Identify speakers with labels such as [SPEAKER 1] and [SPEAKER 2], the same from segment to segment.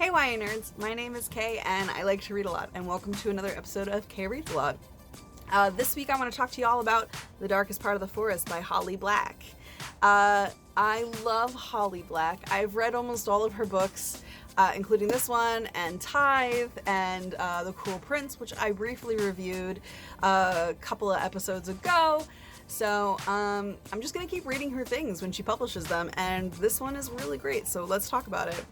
[SPEAKER 1] Hey YA nerds, my name is Kaye and I like to read a lot, and welcome to another episode of Kaye Reads a Lot. This week I want to talk to you all about The Darkest Part of the Forest by Holly Black. I love Holly Black. I've read almost all of her books, including this one and Tithe and The Cruel Prince, which I briefly reviewed a couple of episodes ago. So I'm just going to keep reading her things when she publishes them, and this one is really great, so let's talk about it.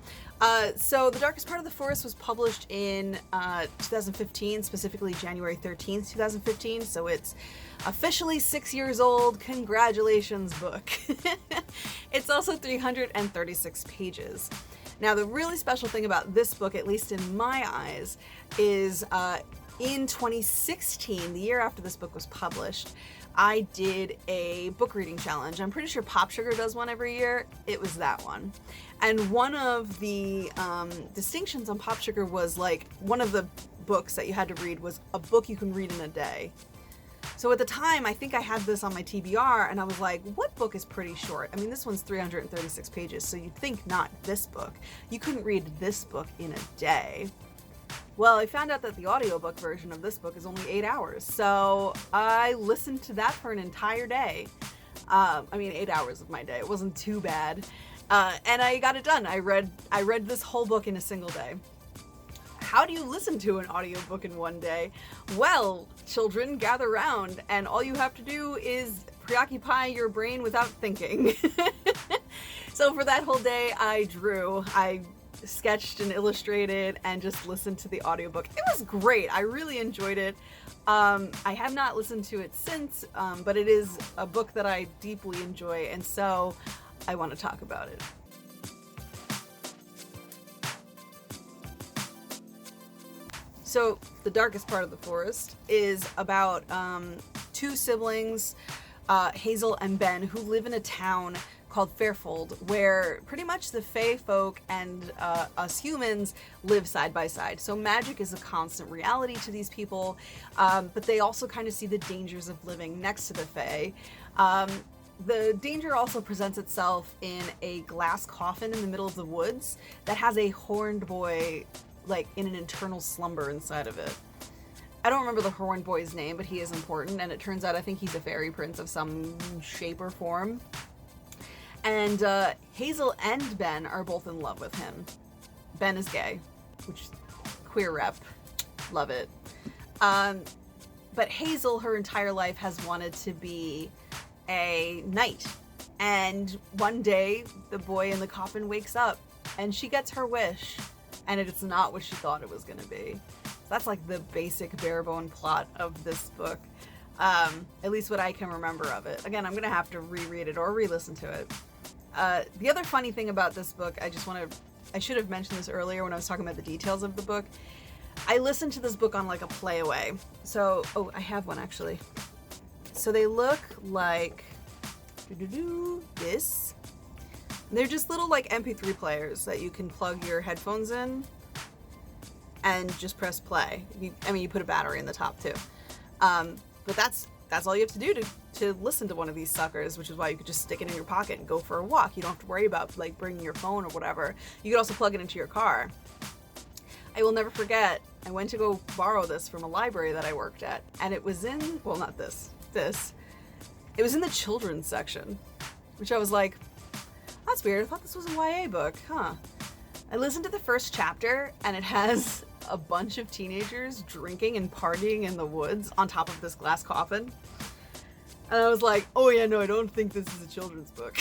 [SPEAKER 1] So The Darkest Part of the Forest was published in 2015, specifically January 13th, 2015, so it's officially 6 years old. Congratulations, book. It's also 336 pages. Now, the really special thing about this book, at least in my eyes, is in 2016, the year after this book was published, I did a book reading challenge. I'm pretty sure Pop Sugar does one every year. It was that one. And one of the distinctions on Pop Sugar was like, one of the books that you had to read was a book you can read in a day. So at the time, I think I had this on my TBR and I was like, what book is pretty short? I mean, this one's 336 pages, so you'd think not this book. You couldn't read this book in a day. Well, I found out that the audiobook version of this book is only 8 hours, so I listened to that for an entire day. 8 hours of my day. It wasn't too bad. And I got it done. I read this whole book in a single day. How do you listen to an audiobook in one day? Well, children, gather round, and all you have to do is preoccupy your brain without thinking. So for that whole day, I drew. I sketched and illustrated and just listened to the audiobook. It was great. I really enjoyed it. I have not listened to it since, but it is a book that I deeply enjoy, and so I want to talk about it. So, The Darkest Part of the Forest is about two siblings, Hazel and Ben, who live in a town called Fairfold, where pretty much the Fae folk and us humans live side by side. So magic is a constant reality to these people, but they also kind of see the dangers of living next to the Fae. The danger also presents itself in a glass coffin in the middle of the woods that has a horned boy, like, in an eternal slumber inside of it. I don't remember the horned boy's name, but he is important, and it turns out I think he's a fairy prince of some shape or form. And Hazel and Ben are both in love with him. Ben is gay, which is queer rep. Love it. But Hazel, her entire life, has wanted to be a knight. And one day, the boy in the coffin wakes up, and she gets her wish. And it's not what she thought it was going to be. So that's like the basic bare-bone plot of this book. At least what I can remember of it. Again, I'm going to have to reread it or re-listen to it. The other funny thing about this book, I should have mentioned this earlier when I was talking about the details of the book. I listened to this book on like a playaway. So, I have one actually. So they look like this. They're just little like MP3 players that you can plug your headphones in and just press play. You put a battery in the top too. But that's all you have to do to listen to one of these suckers, which is why you could just stick it in your pocket and go for a walk. You don't have to worry about like bringing your phone or whatever. You could also plug it into your car. I will never forget, I went to go borrow this from a library that I worked at, and it was in, well, not this. It was in the children's section, which I was like, that's weird. I thought this was a YA book, huh? I listened to the first chapter, and it has a bunch of teenagers drinking and partying in the woods on top of this glass coffin. And I was like, oh yeah, no, I don't think this is a children's book.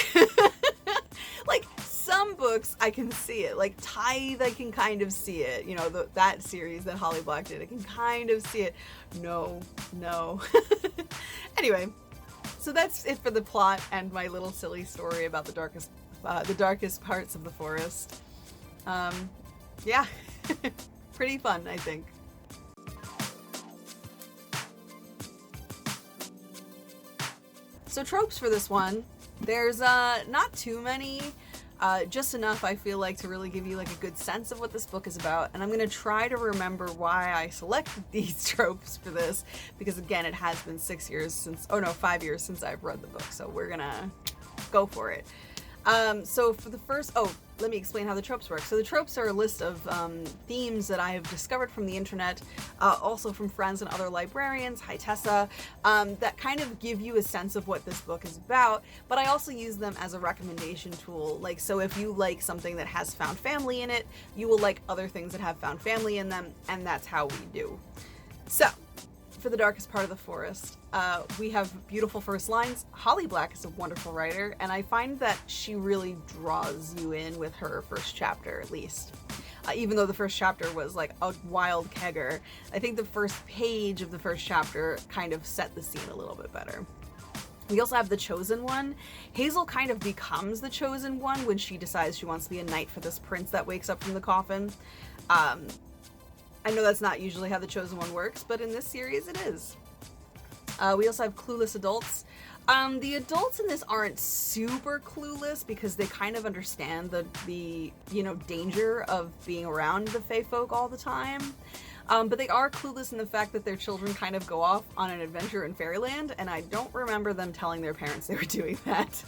[SPEAKER 1] Like, some books, I can see it. Like, Tithe, I can kind of see it. You know, that series that Holly Black did, I can kind of see it. No. Anyway, so that's it for the plot and my little silly story about the darkest parts of the forest. Yeah. Pretty fun, I think. So tropes for this one, there's not too many, just enough I feel like to really give you like a good sense of what this book is about, and I'm going to try to remember why I selected these tropes for this, because again, it has been 5 years since I've read the book, so we're gonna go for it. So for the first, let me explain how the tropes work. So the tropes are a list of themes that I have discovered from the internet, also from friends and other librarians, hi Tessa, that kind of give you a sense of what this book is about, but I also use them as a recommendation tool. Like, so if you like something that has found family in it, you will like other things that have found family in them, and that's how we do. So, for the darkest part of the forest, we have beautiful first lines. Holly Black is a wonderful writer, and I find that she really draws you in with her first chapter, at least. Even though the first chapter was like a wild kegger, I think the first page of the first chapter kind of set the scene a little bit better. We also have the Chosen One. Hazel kind of becomes the Chosen One when she decides she wants to be a knight for this prince that wakes up from the coffin. I know that's not usually how the Chosen One works, but in this series it is. We also have Clueless Adults. The adults in this aren't super clueless because they kind of understand the danger of being around the Fae folk all the time. But they are clueless in the fact that their children kind of go off on an adventure in fairyland, and I don't remember them telling their parents they were doing that.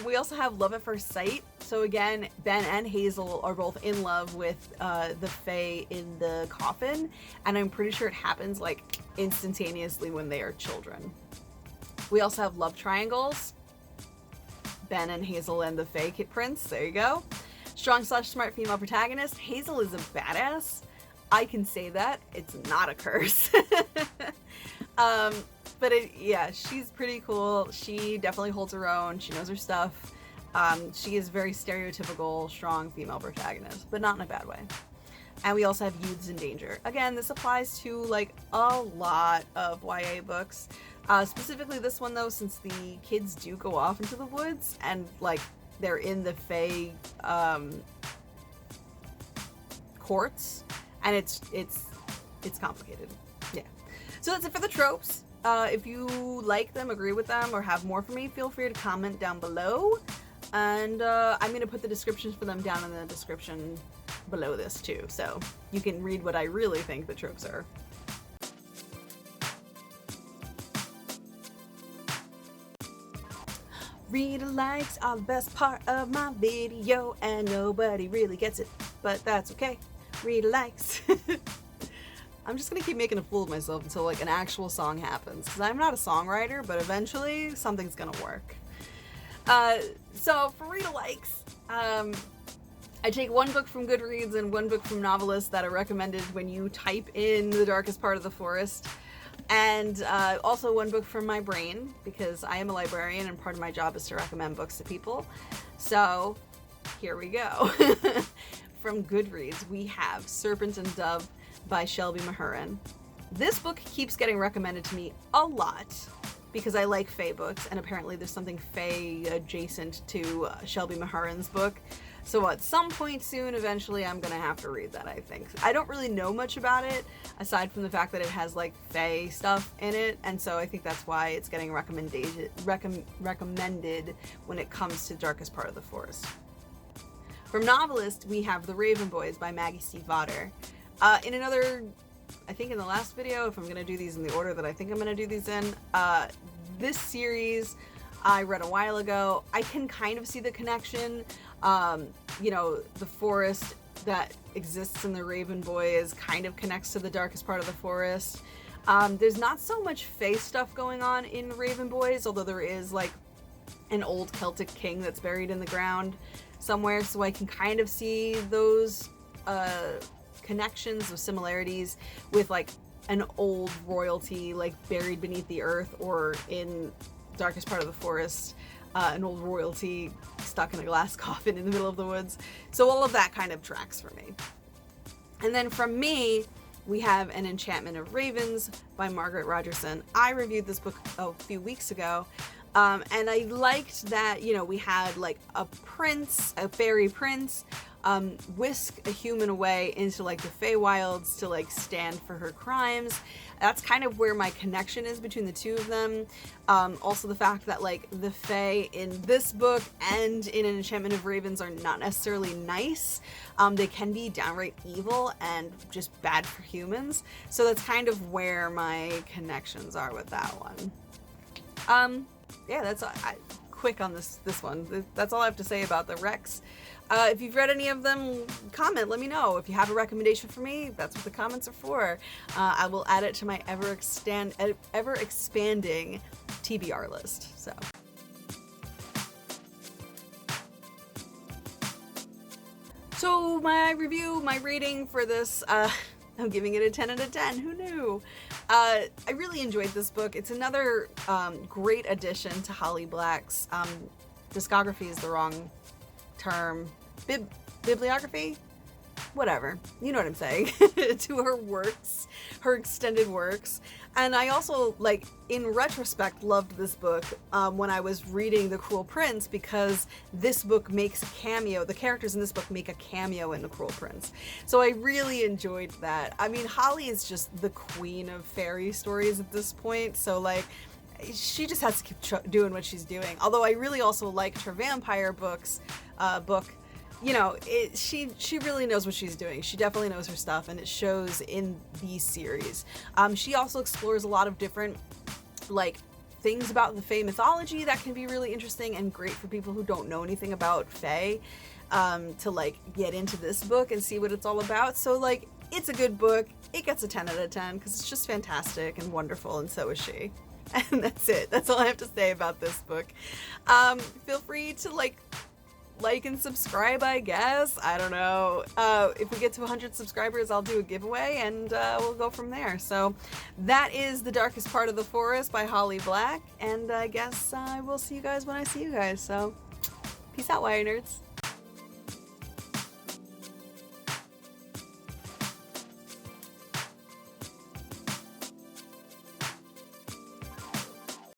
[SPEAKER 1] We also have Love at First Sight. So again, Ben and Hazel are both in love with the Fae in the coffin, and I'm pretty sure it happens like instantaneously when they are children. We also have Love Triangles. Ben and Hazel and the Fae Prince. There you go. Strong/smart female protagonist. Hazel is a badass. I can say that. It's not a curse. But yeah, she's pretty cool. She definitely holds her own. She knows her stuff. She is very stereotypical, strong female protagonist, but not in a bad way. And we also have Youths in Danger. Again, this applies to like a lot of YA books. Specifically this one though, since the kids do go off into the woods and like they're in the Fae courts, and it's complicated. Yeah. So that's it for the tropes. If you like them, agree with them, or have more for me, feel free to comment down below. And I'm going to put the descriptions for them down in the description below this too, so you can read what I really think the tropes are. Readalikes are the best part of my video, and nobody really gets it, but that's okay. Readalikes. I'm just gonna keep making a fool of myself until like an actual song happens, because I'm not a songwriter, but eventually something's gonna work. So for Readalikes, I take one book from Goodreads and one book from Novelists that are recommended when you type in the darkest part of the forest, and also one book from my brain, because I am a librarian and part of my job is to recommend books to people. So here we go. From Goodreads, we have Serpent and Dove by Shelby Mahurin. This book keeps getting recommended to me a lot because I like Fae books, and apparently there's something Fae adjacent to Shelby Mahurin's book. So at some point soon, eventually, I'm gonna have to read that, I think. I don't really know much about it, aside from the fact that it has like Fae stuff in it, and so I think that's why it's getting recommended when it comes to Darkest Part of the Forest. From Novelist, we have The Raven Boys by Maggie C. Vodder. In another, I think in the last video, if I'm going to do these in the order that I think I'm going to do these in, this series I read a while ago. I can kind of see the connection. The forest that exists in The Raven Boys kind of connects to the darkest part of the forest. There's not so much Fae stuff going on in Raven Boys, although there is like an old Celtic king that's buried in the ground somewhere, so I can kind of see those connections of similarities with like an old royalty like buried beneath the earth, or in darkest part of the forest, an old royalty stuck in a glass coffin in the middle of the woods. So all of that kind of tracks for me. And then from me, we have An Enchantment of Ravens by Margaret Rogerson. I reviewed this book a few weeks ago, and I liked that, we had like a prince, a fairy prince, whisk a human away into like the Feywilds to like stand for her crimes. That's kind of where my connection is between the two of them. Also the fact that like the Fae in this book and in An Enchantment of Ravens are not necessarily nice. They can be downright evil and just bad for humans. So that's kind of where my connections are with that one. Yeah, that's quick on this one. That's all I have to say about the Recs. If you've read any of them, comment, let me know. If you have a recommendation for me, that's what the comments are for. I will add it to my ever expanding TBR list. So my rating for this, I'm giving it a 10 out of 10. Who knew? I really enjoyed this book. It's another great addition to Holly Black's discography is the wrong term. Bibliography? Whatever. You know what I'm saying. To her works, her extended works. And I also, like, in retrospect, loved this book when I was reading The Cruel Prince, because this book makes a cameo. The characters in this book make a cameo in The Cruel Prince. So I really enjoyed that. I mean, Holly is just the queen of fairy stories at this point. So, like, she just has to keep doing what she's doing. Although I really also liked her vampire book. You know, she really knows what she's doing. She definitely knows her stuff, and it shows in these series. She also explores a lot of different, like, things about the Fae mythology that can be really interesting and great for people who don't know anything about Fae, to, like, get into this book and see what it's all about. So, like, it's a good book. It gets a 10 out of 10 because it's just fantastic and wonderful, and so is she. And that's it. That's all I have to say about this book. Feel free to, like and subscribe, I guess. I don't know. If we get to 100 subscribers, I'll do a giveaway, and we'll go from there. So that is The Darkest Part of the Forest by Holly Black, and I guess I will see you guys when I see you guys. So peace out, Wire Nerds.